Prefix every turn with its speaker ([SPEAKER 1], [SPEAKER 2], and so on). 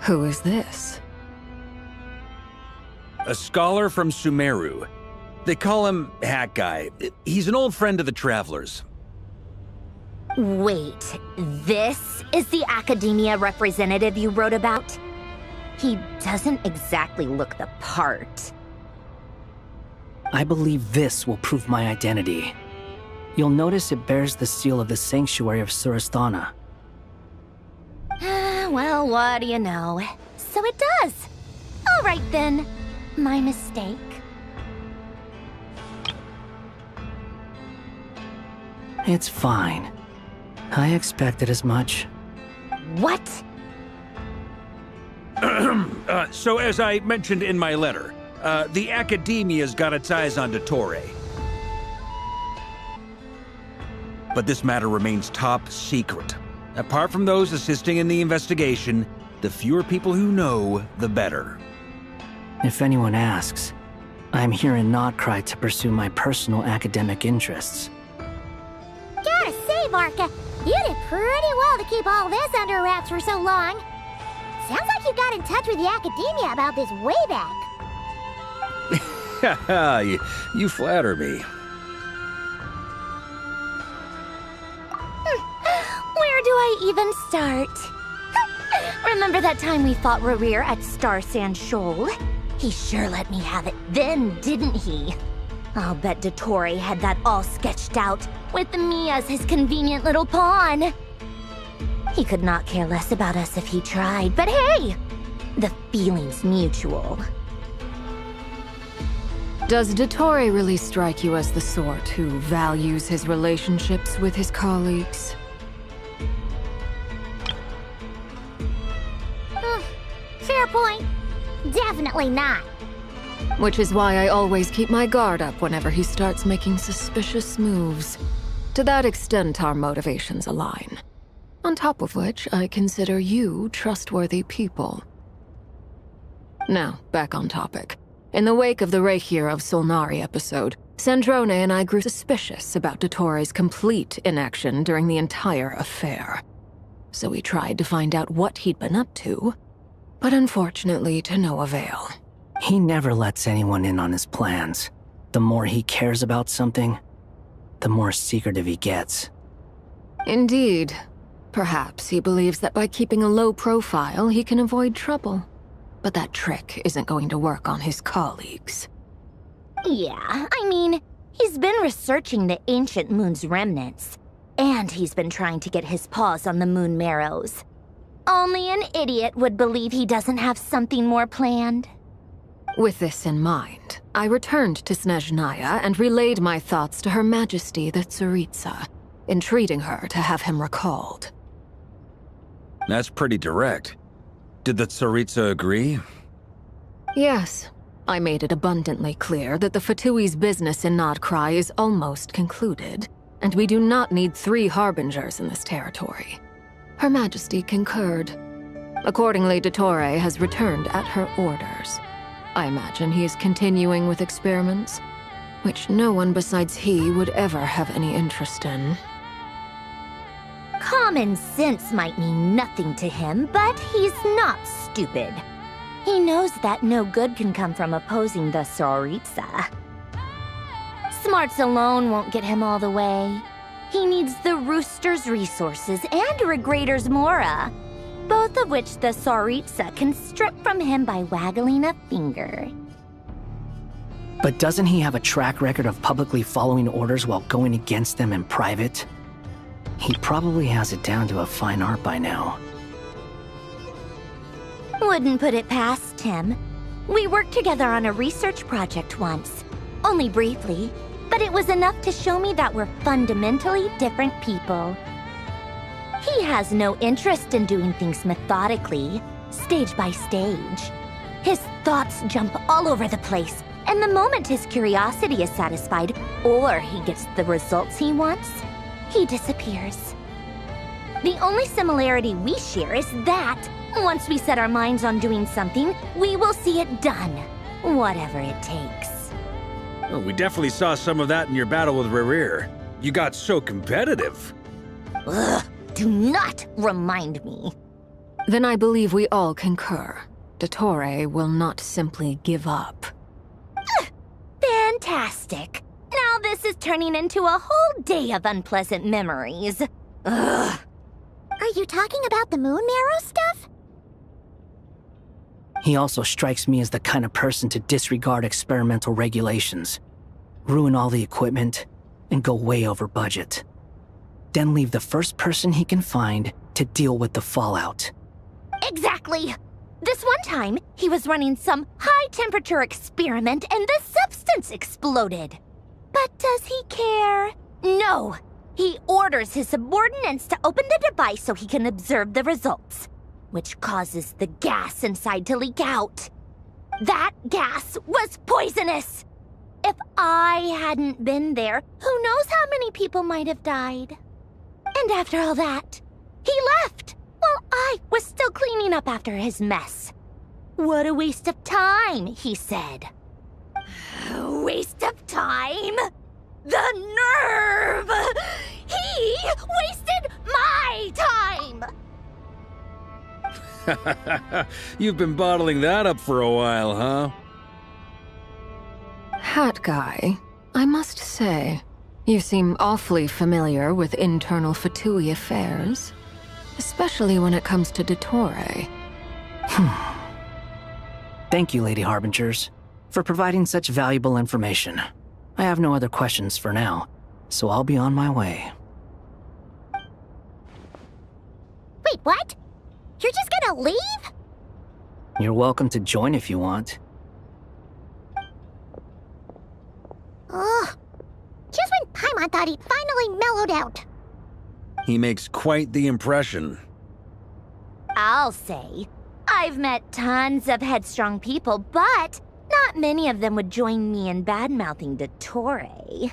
[SPEAKER 1] Who is this?
[SPEAKER 2] A scholar from Sumeru. They call him Hat Guy. He's an old friend of the Travelers.
[SPEAKER 3] Wait, this is the academia representative you wrote about? He doesn't exactly look the part.
[SPEAKER 4] I believe this will prove my identity. You'll notice it bears the seal of the Sanctuary of Surasthana.
[SPEAKER 3] Well, what do you know? So it does. All right then. My mistake.
[SPEAKER 4] It's fine. I expected as much.
[SPEAKER 3] What?
[SPEAKER 2] So as I mentioned in my letter, the Academia's got its eyes on Dottore. But this matter remains top secret. Apart from those assisting in the investigation, the fewer people who know, the better.
[SPEAKER 4] If anyone asks, I'm here in Notcry to pursue my personal academic interests.
[SPEAKER 5] Gotta say, Varka, you did pretty well to keep all this under wraps for so long. Sounds like you got in touch with the Academia about this way back.
[SPEAKER 2] Haha, you flatter me.
[SPEAKER 3] Where do I even start? Remember that time we fought Rerir at Star Sand Shoal? He sure let me have it then, didn't he? I'll bet Dottore had that all sketched out, with me as his convenient little pawn. He could not care less about us if he tried, but hey! The feeling's mutual.
[SPEAKER 1] Does Dottore really strike you as the sort who values his relationships with his colleagues?
[SPEAKER 5] Fair point. Definitely not.
[SPEAKER 1] Which is why I always keep my guard up whenever he starts making suspicious moves. To that extent, our motivations align. On top of which, I consider you trustworthy people. Now, back on topic. In the wake of the Reikir of Solnari episode, Sandrone and I grew suspicious about Dottore's complete inaction during the entire affair. So we tried to find out what he'd been up to, but unfortunately to no avail.
[SPEAKER 4] He never lets anyone in on his plans. The more he cares about something, the more secretive he gets.
[SPEAKER 1] Indeed. Perhaps he believes that by keeping a low profile, he can avoid trouble. But that trick isn't going to work on his colleagues.
[SPEAKER 3] Yeah, I mean, he's been researching the ancient moon's remnants. And he's been trying to get his paws on the moon marrows. Only an idiot would believe he doesn't have something more planned.
[SPEAKER 1] With this in mind, I returned to Snezhnaya and relayed my thoughts to Her Majesty the Tsaritsa, entreating her to have him recalled.
[SPEAKER 2] That's pretty direct. Did the Tsaritsa agree?
[SPEAKER 1] Yes. I made it abundantly clear that the Fatui's business in Notcry is almost concluded, and we do not need 3 Harbingers in this territory. Her Majesty concurred. Accordingly, Dottore has returned at her orders. I imagine he is continuing with experiments, which no one besides he would ever have any interest in.
[SPEAKER 3] Common sense might mean nothing to him, but he's not stupid. He knows that no good can come from opposing the Tsaritsa. Smarts alone won't get him all the way. He needs the Rooster's resources and Regrator's Mora, both of which the Tsaritsa can strip from him by waggling a finger.
[SPEAKER 4] But doesn't he have a track record of publicly following orders while going against them in private? He probably has it down to a fine art by now.
[SPEAKER 3] Wouldn't put it past him. We worked together on a research project once. Only briefly, but it was enough to show me that we're fundamentally different people. He has no interest in doing things methodically, stage by stage. His thoughts jump all over the place, and the moment his curiosity is satisfied, or he gets the results he wants, he disappears. The only similarity we share is that, once we set our minds on doing something, we will see it done, whatever it takes.
[SPEAKER 2] Oh, we definitely saw some of that in your battle with Rerir. You got so competitive.
[SPEAKER 3] Ugh, do not remind me.
[SPEAKER 1] Then I believe we all concur. Dottore will not simply give up.
[SPEAKER 3] Fantastic. Now this is turning into a whole day of unpleasant memories. Ugh.
[SPEAKER 5] Are you talking about the moon marrow stuff?
[SPEAKER 4] He also strikes me as the kind of person to disregard experimental regulations, ruin all the equipment, and go way over budget. Then leave the first person he can find to deal with the fallout.
[SPEAKER 3] Exactly. This one time, he was running some high-temperature experiment and the substance exploded. But does he care? No. He orders his subordinates to open the device so he can observe the results, which causes the gas inside to leak out. That gas was poisonous. If I hadn't been there, who knows how many people might have died. And after all that, he left while I was still cleaning up after his mess. What a waste of time, he said. Waste of time? The nerve! He wasted my time!
[SPEAKER 2] You've been bottling that up for a while, huh?
[SPEAKER 1] Hat guy, I must say, you seem awfully familiar with internal Fatui affairs. Especially when it comes to Dottore.
[SPEAKER 4] Thank you, Lady Harbingers, for providing such valuable information. I have no other questions for now, so I'll be on my way.
[SPEAKER 5] Wait, what? You're just gonna leave?
[SPEAKER 4] You're welcome to join if you want.
[SPEAKER 5] Ugh. Just when Paimon thought he'd finally mellowed out.
[SPEAKER 2] He makes quite the impression.
[SPEAKER 3] I'll say. I've met tons of headstrong people, but not many of them would join me in bad-mouthing Dottore.